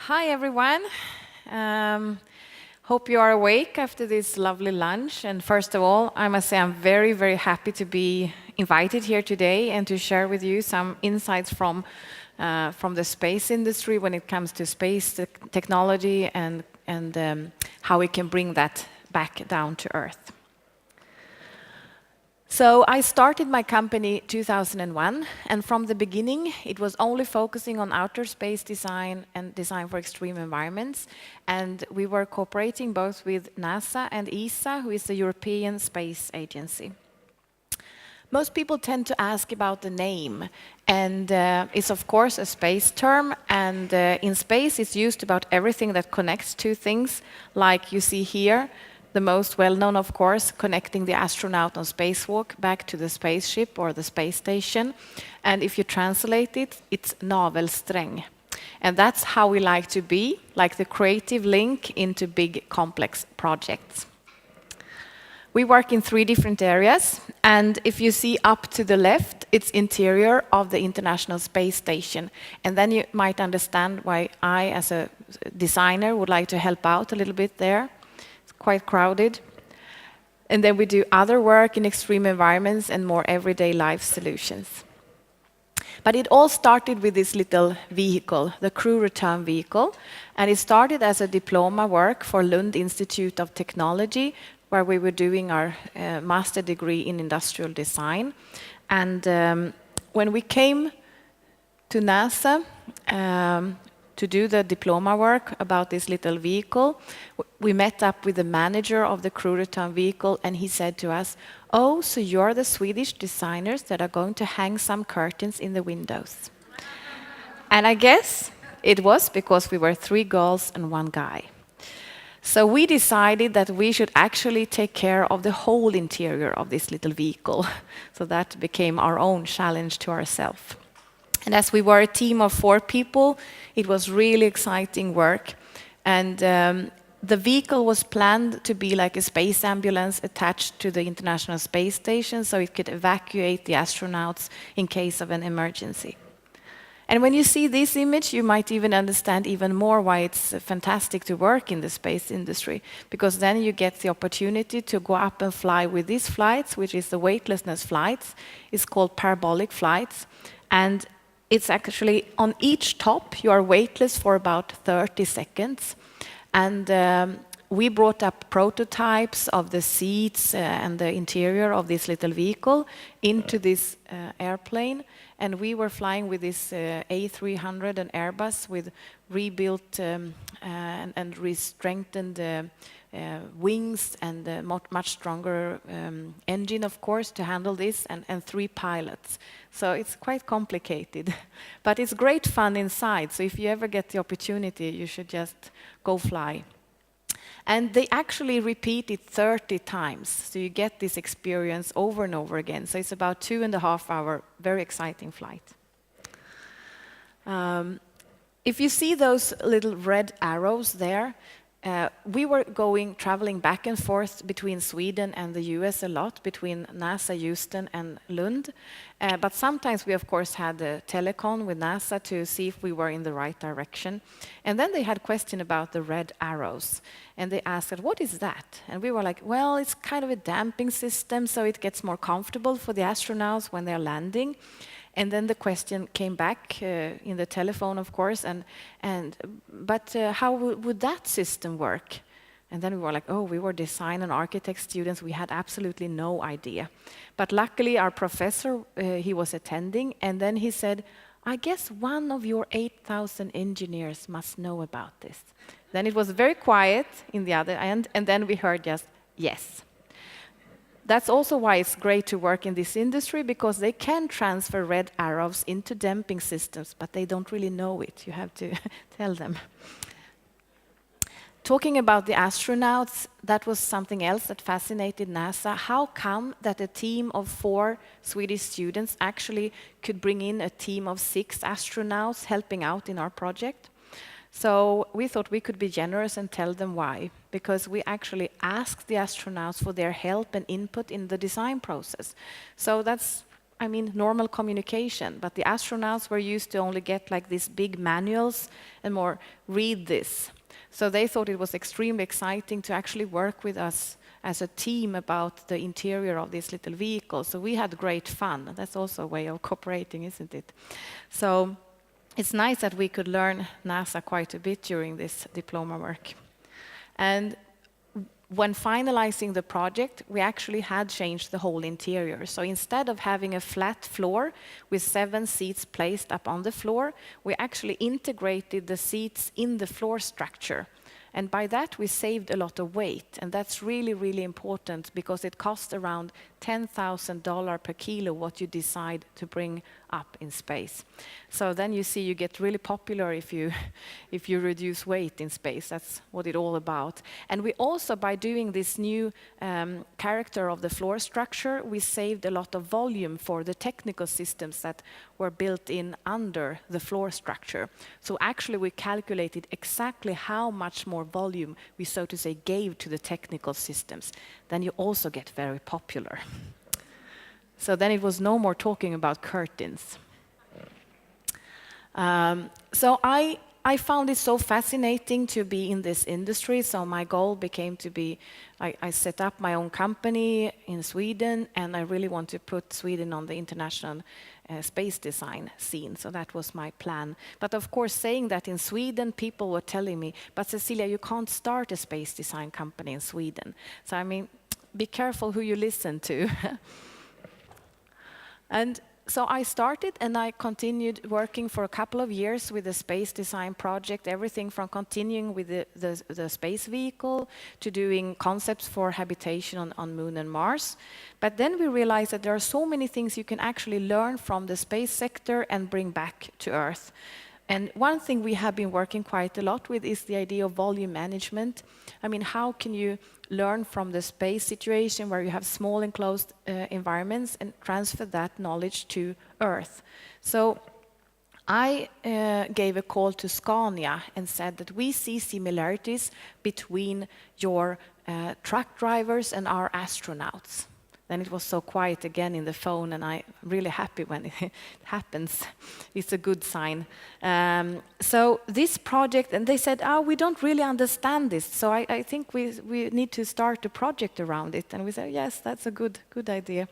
Hi, everyone. Um, Hope you are awake after this lovely lunch. And first of all, I must say I'm very, very happy to be invited here today and to share with you some insights from the space industry when it comes to space technology and how we can bring that back down to Earth. So I started my company 2001, and from the beginning, it was only focusing on outer space design and design for extreme environments. And we were cooperating both with NASA and ESA, who is the European Space Agency. Most people tend to ask about the name, and it's of course a space term, and in space it's used about everything that connects two things, like you see here. The most well-known, of course, connecting the astronaut on spacewalk back to the spaceship or the space station. And if you translate it, it's navelsträng. And that's how we like to be, like the creative link into big, complex projects. We work in 3 different areas, and if you see up to the left, it's interior of the International Space Station. And then you might understand why I, as a designer, would like to help out a little bit there. Quite crowded. And then we do other work in extreme environments and more everyday life solutions. But it all started with this little vehicle, the crew return vehicle. And it started as a diploma work for Lund Institute of Technology, where we were doing our master degree in industrial design. And when we came to NASA, to do the diploma work about this little vehicle, we met up with the manager of the crew return vehicle, and he said to us, "Oh, so you're the Swedish designers that are going to hang some curtains in the windows." And I guess it was because we were 3 girls and 1 guy. So we decided that we should actually take care of the whole interior of this little vehicle. So that became our own challenge to ourselves. And as we were a team of 4 people, it was really exciting work. And the vehicle was planned to be like a space ambulance attached to the International Space Station, so it could evacuate the astronauts in case of an emergency. And when you see this image, you might even understand even more why it's fantastic to work in the space industry, because then you get the opportunity to go up and fly with these flights, which is the weightlessness flights. It's called Parabolic Flights. And it's actually on each top, you are weightless for about 30 seconds. And we brought up prototypes of the seats and the interior of this little vehicle into this airplane. And we were flying with this A300, an Airbus with rebuilt and re-strengthened wings and much stronger engine, of course, to handle this, and 3 pilots. So it's quite complicated, but it's great fun inside. So if you ever get the opportunity, you should just go fly. And they actually repeat it 30 times, so you get this experience over and over again. So it's about 2.5 hour, very exciting flight. If you see those little red arrows there, we were traveling back and forth between Sweden and the US a lot, between NASA, Houston, and Lund. But sometimes we, of course, had a telecon with NASA to see if we were in the right direction. And then they had a question about the red arrows. And they asked, "What is that?" And we were like, "Well, it's kind of a damping system, so it gets more comfortable for the astronauts when they're landing." And then the question came back in the telephone, of course, but how would that system work? And then we were like, oh, we were design and architect students. We had absolutely no idea. But luckily, our professor, he was attending, and then he said, "I guess one of your 8,000 engineers must know about this." Then it was very quiet in the other end, and then we heard just, yes. That's also why it's great to work in this industry, because they can transfer red arrows into damping systems, but they don't really know it. You have to tell them. Talking about the astronauts, that was something else that fascinated NASA. How come that a team of 4 Swedish students actually could bring in a team of 6 astronauts helping out in our project? So we thought we could be generous and tell them why, because we actually asked the astronauts for their help and input in the design process. So that's I mean, normal communication, but the astronauts were used to only get like these big manuals and more read this. So they thought it was extremely exciting to actually work with us as a team about the interior of this little vehicle. So we had great fun. That's also a way of cooperating, isn't it? So it's nice that we could learn NASA quite a bit during this diploma work. And when finalizing the project, we actually had changed the whole interior. So instead of having a flat floor with 7 seats placed up on the floor, we actually integrated the seats in the floor structure. And by that, we saved a lot of weight. And that's really, really important because it costs around $10,000 per kilo what you decide to bring up in space. So then you see you get really popular if you reduce weight in space. That's what it's all about. And we also, by doing this new character of the floor structure, we saved a lot of volume for the technical systems that were built in under the floor structure. So actually we calculated exactly how much more volume we, so to say, gave to the technical systems. Then you also get very popular. So then it was no more talking about curtains. So I found it so fascinating to be in this industry, so my goal became to be, I set up my own company in Sweden, and I really want to put Sweden on the international space design scene, so that was my plan. But of course, saying that in Sweden, people were telling me, but Cecilia, you can't start a space design company in Sweden. So I mean, be careful who you listen to. And so I started and I continued working for a couple of years with the space design project, everything from continuing with the space vehicle to doing concepts for habitation on Moon and Mars. But then we realized that there are so many things you can actually learn from the space sector and bring back to Earth. And one thing we have been working quite a lot with is the idea of volume management. I mean, how can you learn from the space situation where you have small enclosed environments and transfer that knowledge to Earth? So I gave a call to Scania and said that we see similarities between your truck drivers and our astronauts. Then it was so quiet again in the phone, and I'm really happy when it happens. It's a good sign. So this project, and they said, we don't really understand this, so I think we need to start a project around it. And we said, yes, that's a good idea.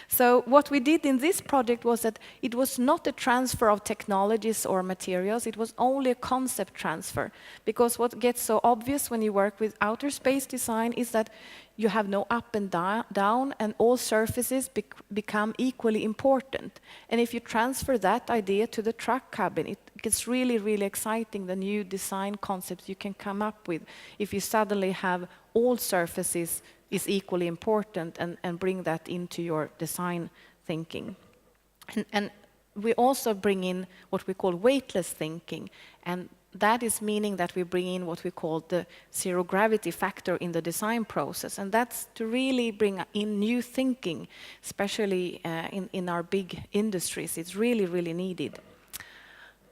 So what we did in this project was that it was not a transfer of technologies or materials, it was only a concept transfer. Because what gets so obvious when you work with outer space design is that you have no up and down, and all surfaces become equally important. And if you transfer that idea to the truck cabin, it gets really, really exciting, the new design concepts you can come up with if you suddenly have all surfaces is equally important and bring that into your design thinking. And we also bring in what we call weightless thinking, and that is meaning that we bring in what we call the zero gravity factor in the design process, and that's to really bring in new thinking, especially in our big industries. It's really, really needed.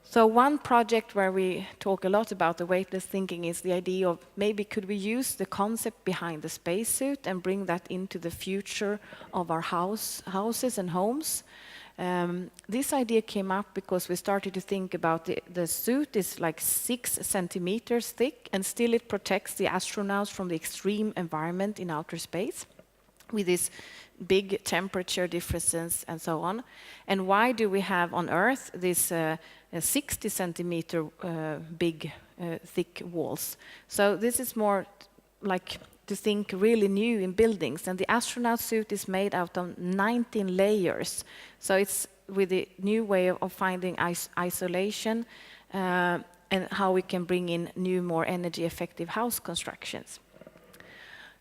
So one project where we talk a lot about the weightless thinking is the idea of maybe could we use the concept behind the spacesuit and bring that into the future of our houses and homes. This idea came up because we started to think about the suit is like 6 centimeters thick, and still it protects the astronauts from the extreme environment in outer space with this big temperature differences and so on. And why do we have on Earth this 60 centimeter big thick walls? So this is more like to think really new in buildings, and the astronaut suit is made out of 19 layers. So it's with the new way of finding isolation and how we can bring in new, more energy effective house constructions.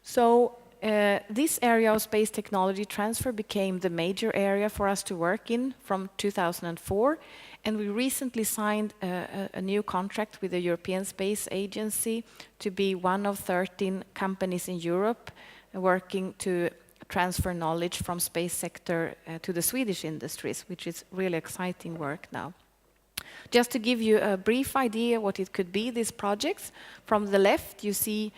So this area of space technology transfer became the major area for us to work in from 2004. And we recently signed a new contract with the European Space Agency to be one of 13 companies in Europe working to transfer knowledge from space sector to the Swedish industries, which is really exciting work now. Just to give you a brief idea what it could be, these projects, from the left you see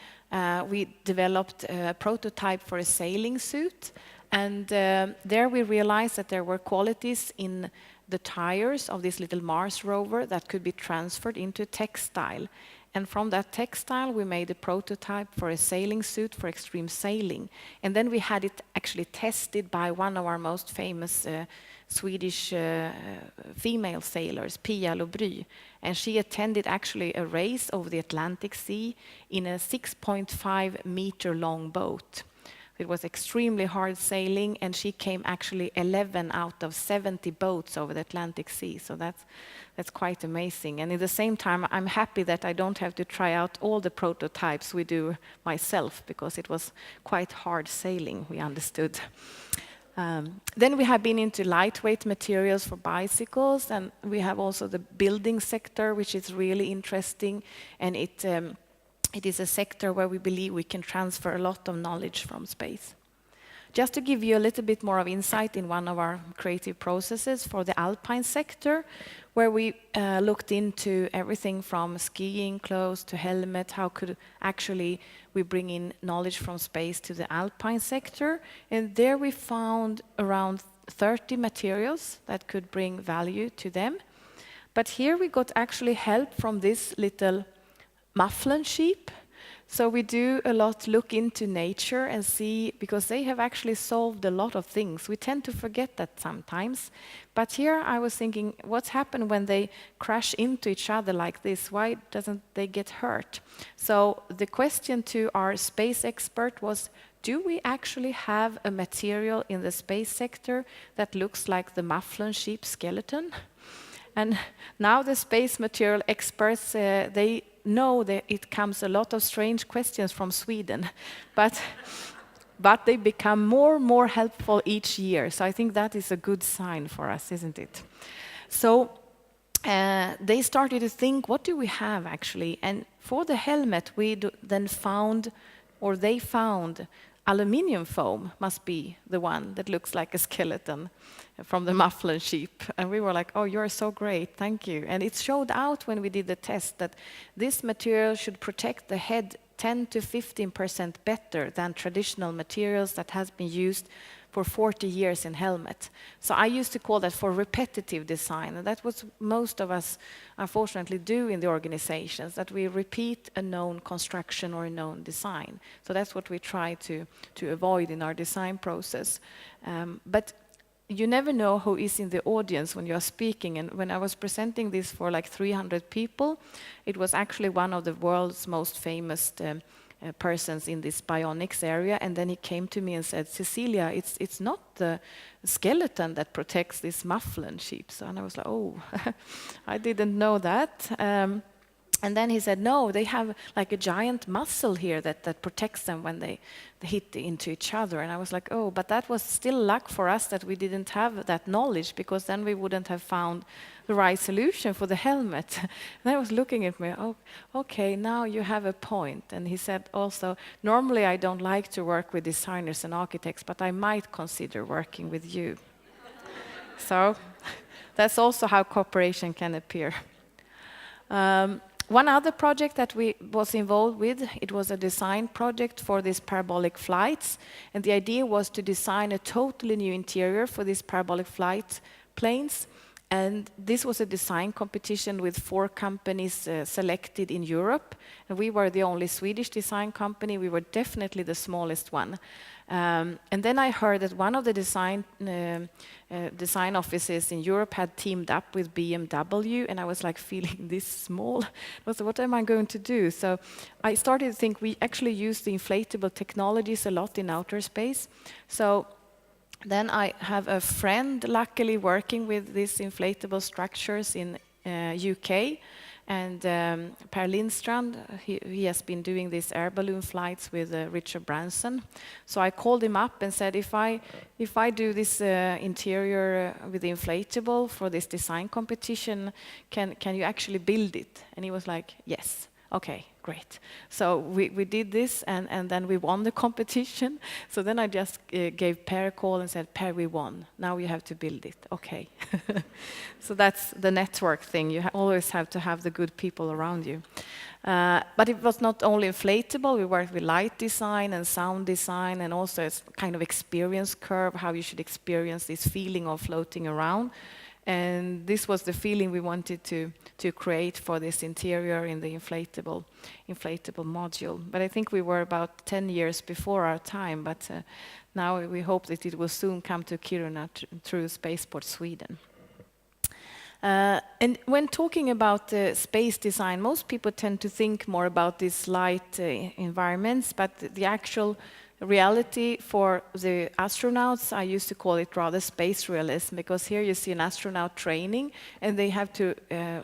we developed a prototype for a sailing suit, And there we realized that there were qualities in the tires of this little Mars rover that could be transferred into textile. And from that textile, we made a prototype for a sailing suit for extreme sailing. And then we had it actually tested by one of our most famous Swedish female sailors, Pia Lobry. And she attended actually a race over the Atlantic Sea in a 6.5 meter long boat. It was extremely hard sailing, and she came actually 11 out of 70 boats over the Atlantic Sea. So that's quite amazing. And at the same time, I'm happy that I don't have to try out all the prototypes we do myself, because it was quite hard sailing, we understood. Then we have been into lightweight materials for bicycles, and we have also the building sector, which is really interesting, and it is a sector where we believe we can transfer a lot of knowledge from space. Just to give you a little bit more of insight in one of our creative processes for the alpine sector, where we looked into everything from skiing clothes to helmet, how could actually we bring in knowledge from space to the alpine sector. And there we found around 30 materials that could bring value to them. But here we got actually help from this little mufflon sheep. So we do a lot look into nature and see, because they have actually solved a lot of things. We tend to forget that sometimes. But here I was thinking, what's happened when they crash into each other like this? Why doesn't they get hurt? So the question to our space expert was, do we actually have a material in the space sector that looks like the mufflon sheep skeleton? And now the space material experts, they know that it comes a lot of strange questions from Sweden, but they become more and more helpful each year. So I think that is a good sign for us, isn't it? So they started to think, what do we have actually? And for the helmet, we then found, or they found, aluminium foam must be the one that looks like a skeleton from the mufflon sheep. And we were like, oh, you're so great, thank you. And it showed out when we did the test that this material should protect the head 10 to 15% better than traditional materials that has been used for 40 years in helmet. So I used to call that for repetitive design, and that's what most of us unfortunately do in the organizations, that we repeat a known construction or a known design. So that's what we try to avoid in our design process. But you never know who is in the audience when you are speaking, and when I was presenting this for like 300 people, it was actually one of the world's most famous persons in this bionics area, and then he came to me and said, Cecilia, it's not the skeleton that protects this mufflon sheep. So, and I was like, oh, I didn't know that. And then he said, no, they have like a giant muscle here that protects them when they hit into each other. And I was like, oh, but that was still luck for us that we didn't have that knowledge, because then we wouldn't have found the right solution for the helmet. And I was looking at me, oh, okay, now you have a point. And he said also, normally I don't like to work with designers and architects, but I might consider working with you. So that's also how cooperation can appear. One other project that we was involved with, it was a design project for this Parabolic Flights, and the idea was to design a totally new interior for these Parabolic Flight planes. And this was a design competition with 4 companies selected in Europe. And we were the only Swedish design company. We were definitely the smallest one. And then I heard that one of the design offices in Europe had teamed up with BMW, and I was like feeling this small. I was like, what am I going to do? So I started to think we actually use the inflatable technologies a lot in outer space. So then I have a friend, luckily, working with these inflatable structures in UK, and Per Lindstrand, he has been doing these air balloon flights with Richard Branson. So I called him up and said, if I do this interior with the inflatable for this design competition, can you actually build it? And he was like, yes. Okay, great. So we did this, and then we won the competition. So then I just gave Per a call and said, Per, we won. Now you have to build it. Okay. So that's the network thing. You always have to have the good people around you. But it was not only inflatable. We worked with light design and sound design, and also a kind of experience curve, how you should experience this feeling of floating around. And this was the feeling we wanted to create for this interior in the inflatable module. But I think we were about 10 years before our time, but now we hope that it will soon come to Kiruna through Spaceport Sweden. And when talking about space design, most people tend to think more about these light environments, but the actual reality for the astronauts, I used to call it rather space realism, because here you see an astronaut training, and they have to,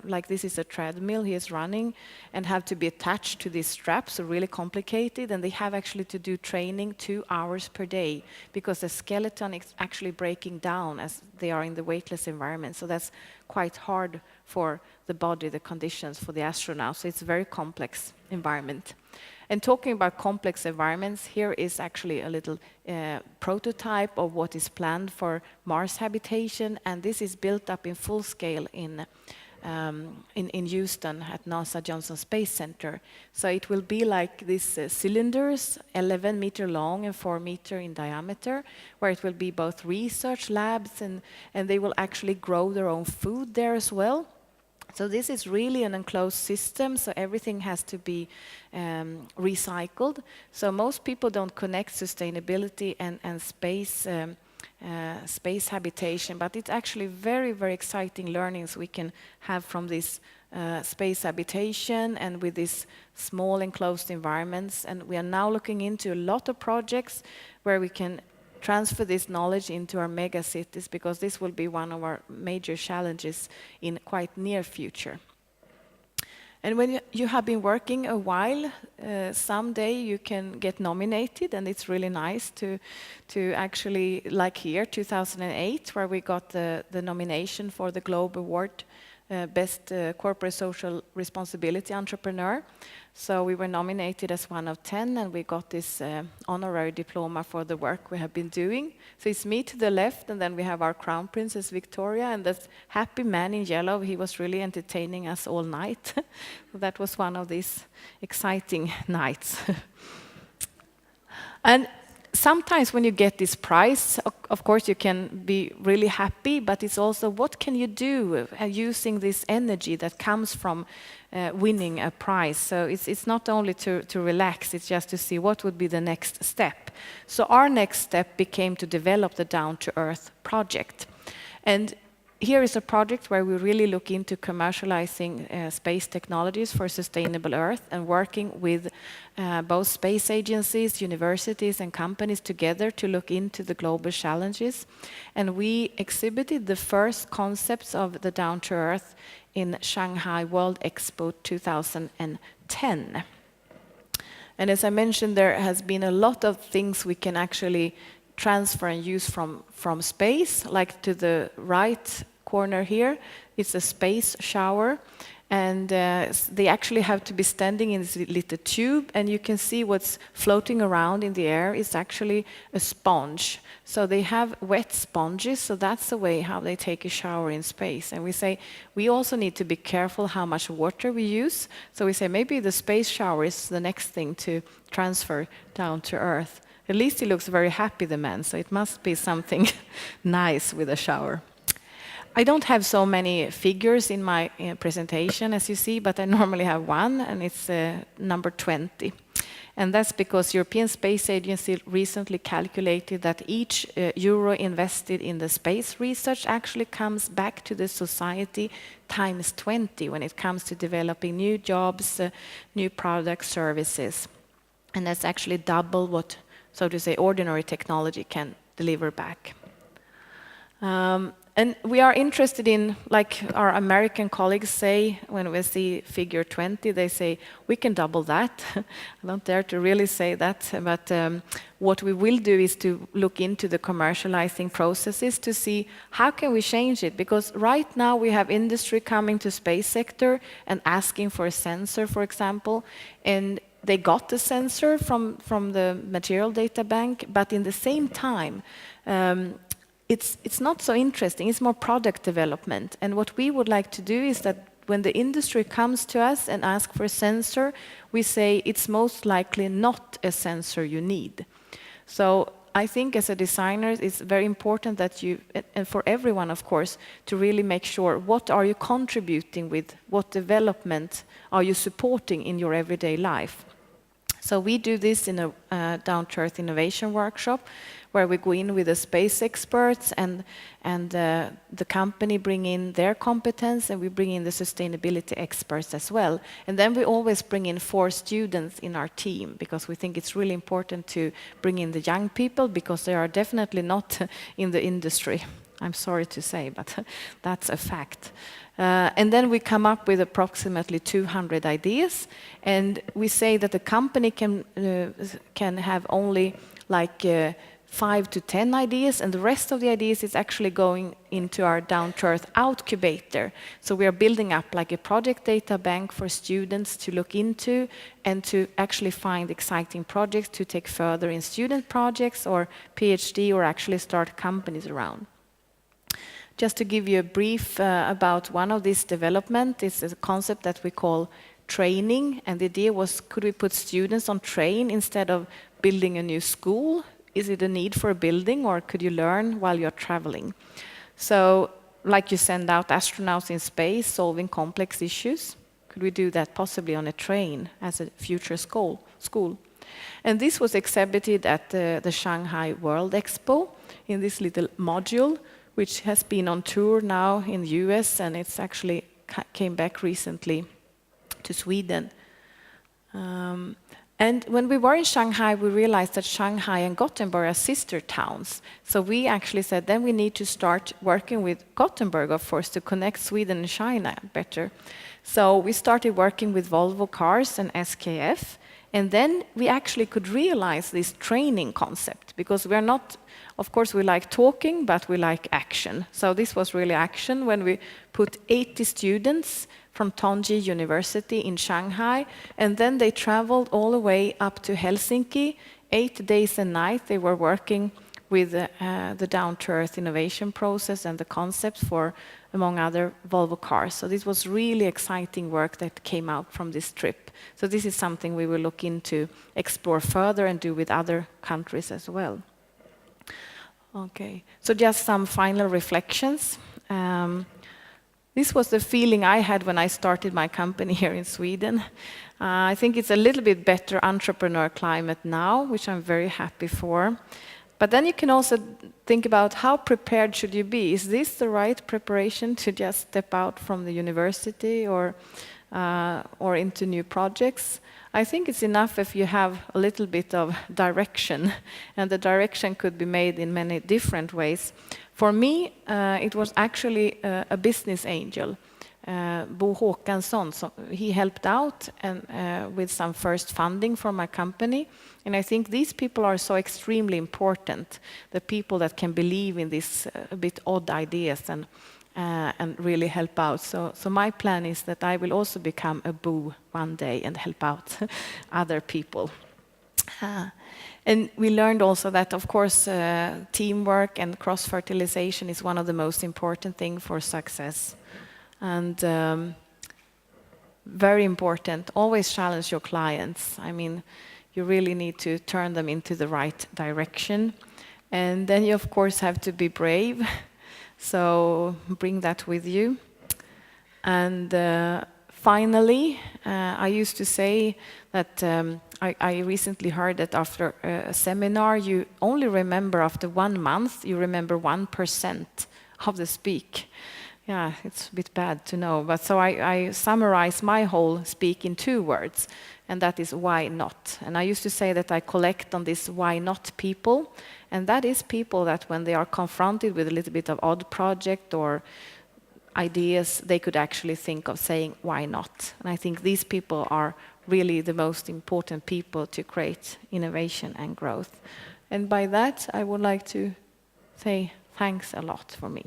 like this is a treadmill he is running, and have to be attached to these straps, so really complicated, and they have actually to do training 2 hours per day, because the skeleton is actually breaking down as they are in the weightless environment, so that's quite hard for the body, the conditions for the astronauts, so it's a very complex environment. And talking about complex environments, here is actually a little prototype of what is planned for Mars habitation, and this is built up in full scale in Houston at NASA Johnson Space Center. So it will be like these cylinders, 11 meter long and 4 meter in diameter, where it will be both research labs, and they will actually grow their own food there as well. So this is really an enclosed system, so everything has to be recycled. So most people don't connect sustainability and space habitation, but it's actually very, very exciting learnings we can have from this space habitation and with these small enclosed environments. And we are now looking into a lot of projects where we can transfer this knowledge into our mega cities, because this will be one of our major challenges in quite near future. And when you have been working a while, someday you can get nominated, and it's really nice to actually, like here, 2008, where we got the nomination for the Globe Award, Best Corporate Social Responsibility Entrepreneur. So we were nominated as one of 10, and we got this honorary diploma for the work we have been doing. So it's me to the left, and then we have our Crown Princess Victoria, and that happy man in yellow, he was really entertaining us all night. So that was one of these exciting nights. And sometimes when you get this prize, of course you can be really happy, but it's also what can you do using this energy that comes from winning a prize. So it's not only to relax, it's just to see what would be the next step. So our next step became to develop the Down to Earth project. And here is a project where we really look into commercializing space technologies for sustainable Earth, and working with both space agencies, universities, and companies together to look into the global challenges. And we exhibited the first concepts of the Down to Earth in Shanghai World Expo 2010. And as I mentioned, there has been a lot of things we can actually transfer and use from space, like to the right corner here, it's a space shower, and they actually have to be standing in this little tube, and you can see what's floating around in the air is actually a sponge. So they have wet sponges, so that's the way how they take a shower in space. And we say we also need to be careful how much water we use. So we say maybe the space shower is the next thing to transfer down to Earth. At least he looks very happy, the man, so it must be something nice with a shower. I don't have so many figures in my presentation, as you see, but I normally have one, and it's number 20. And that's because European Space Agency recently calculated that each euro invested in the space research actually comes back to the society times 20 when it comes to developing new jobs, new products, services. And that's actually double what, so to say, ordinary technology can deliver back. And we are interested in, like our American colleagues say, when we see figure 20, they say, we can double that. I don't dare to really say that, but what we will do is to look into the commercializing processes to see how can we change it, because right now we have industry coming to space sector and asking for a sensor, for example, and they got the sensor from the material data bank, but in the same time, it's not so interesting. It's more product development. And what we would like to do is that when the industry comes to us and asks for a sensor, we say it's most likely not a sensor you need. So I think as a designer, it's very important that you, and for everyone, of course, to really make sure what are you contributing with, what development are you supporting in your everyday life. So we do this in a down-to-earth innovation workshop, where we go in with the space experts and the company bring in their competence, and we bring in the sustainability experts as well. And then we always bring in 4 students in our team, because we think it's really important to bring in the young people, because they are definitely not in the industry. I'm sorry to say, but that's a fact. And then we come up with approximately 200 ideas, and we say that the company can have only like 5 to 10 ideas, and the rest of the ideas is actually going into our down-to-earth outcubator. So we are building up like a project data bank for students to look into and to actually find exciting projects to take further in student projects or PhD, or actually start companies around. Just to give you a brief about one of these development, it's a concept that we call training, and the idea was, could we put students on train instead of building a new school? Is it a need for a building, or could you learn while you're traveling? So, like you send out astronauts in space solving complex issues, could we do that possibly on a train as a future school? And this was exhibited at the Shanghai World Expo in this little module, which has been on tour now in the US, and it's actually came back recently to Sweden. And when we were in Shanghai, we realized that Shanghai and Gothenburg are sister towns. So we actually said, then we need to start working with Gothenburg, of course, to connect Sweden and China better. So we started working with Volvo cars and SKF. And then we actually could realize this training concept, because we're not, of course, we like talking, but we like action. So this was really action when we put 80 students from Tongji University in Shanghai, and then they traveled all the way up to Helsinki. 8 days and nights they were working with the down-to-earth innovation process and the concepts for, among other, Volvo cars. So this was really exciting work that came out from this trip. So this is something we will look into, explore further, and do with other countries as well. Okay, so just some final reflections. This was the feeling I had when I started my company here in Sweden. I think it's a little bit better entrepreneur climate now, which I'm very happy for. But then you can also think about how prepared should you be? Is this the right preparation to just step out from the university or into new projects? I think it's enough if you have a little bit of direction, and the direction could be made in many different ways. For me, it was actually a business angel, Bo Håkansson. So he helped out and with some first funding for my company. And I think these people are so extremely important, the people that can believe in these a bit odd ideas and really help out. So my plan is that I will also become a Bo one day and help out other people. And we learned also that, of course, teamwork and cross-fertilization is one of the most important things for success. And very important, always challenge your clients. I mean, you really need to turn them into the right direction. And then you, of course, have to be brave. So bring that with you. And finally, I used to say that I recently heard that after a seminar, you only remember after 1 month, you remember 1% of the speak. Yeah, it's a bit bad to know. But so I summarize my whole speak in 2 words, and that is why not. And I used to say that I collect on this why not people, And that is people that when they are confronted with a little bit of odd project or ideas, they could actually think of saying, why not? And I think these people are really the most important people to create innovation and growth. And by that, I would like to say thanks a lot for me.